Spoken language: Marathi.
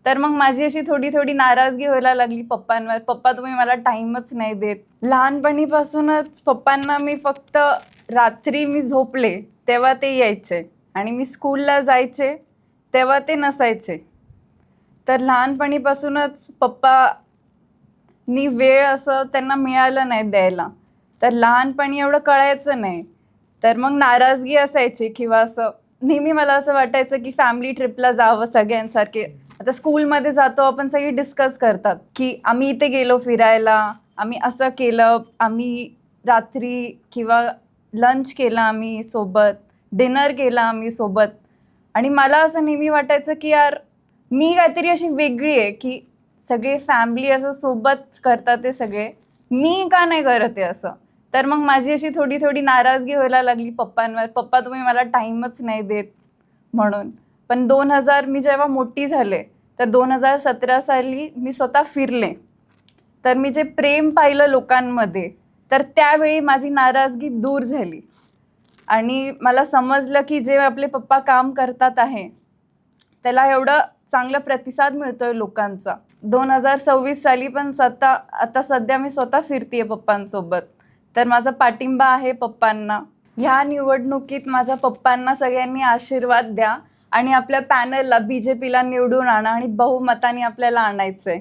तर मग माझी अशी थोडी थोडी नाराजगी व्हायला लागली पप्पांवर. पप्पा तुम्ही मला टाईमच नाही देत. लहानपणीपासूनच पप्पांना मी फक्त रात्री मी झोपले तेव्हा ते यायचे आणि मी स्कूलला जायचे तेव्हा ते नसायचे. तर लहानपणीपासूनच पप्पानी वेळ असं त्यांना मिळालं नाही द्यायला. तर लहानपणी एवढं कळायचं नाही. तर मग नाराजगी असायची किंवा असं नेहमी मला असं वाटायचं की फॅमिली ट्रिपला जावं सगळ्यांसारखे. आता स्कूलमध्ये जातो आपण, सगळी डिस्कस करतात की आम्ही इथे गेलो फिरायला, आम्ही असं केलं, आम्ही रात्री किंवा लंच केला आम्ही सोबत, डिनर केला आम्ही सोबत. आणि मला असं नेहमी वाटायचं की यार मी काहीतरी अशी वेगळी आहे की सगळे फॅमिली असं सोबत करतात ते सगळे, मी का नाही करत आहे असं. तर मग माझी अशी थोडी थोडी नाराजगी व्हायला लागली पप्पांवर. पप्पा तुम्ही मला टाईमच नाही देत म्हणून. पण मी जेव्हा मोठी झाले तर 2017 साली मी स्वतः फिरले. तर मी जे प्रेम पाहिलं लोकांमध्ये, तर त्यावेळी माझी नाराजगी दूर झाली आणि मला समजलं की जे आपले पप्पा काम करतात आहे त्याला एवढं चांगला प्रतिसाद मिळतोय लोकांचा. 2026 साली पण आता सध्या मी स्वतः फिरतीये पप्पांसोबत. तर माझा पाठिंबा आहे पप्पांना. ह्या निवडणुकीत माझ्या पप्पांना सगळ्यांनी आशीर्वाद द्या आणि आपल्या पॅनलला BJPला निवडून आणा आणि बहुमताने आपल्याला आणायचंय.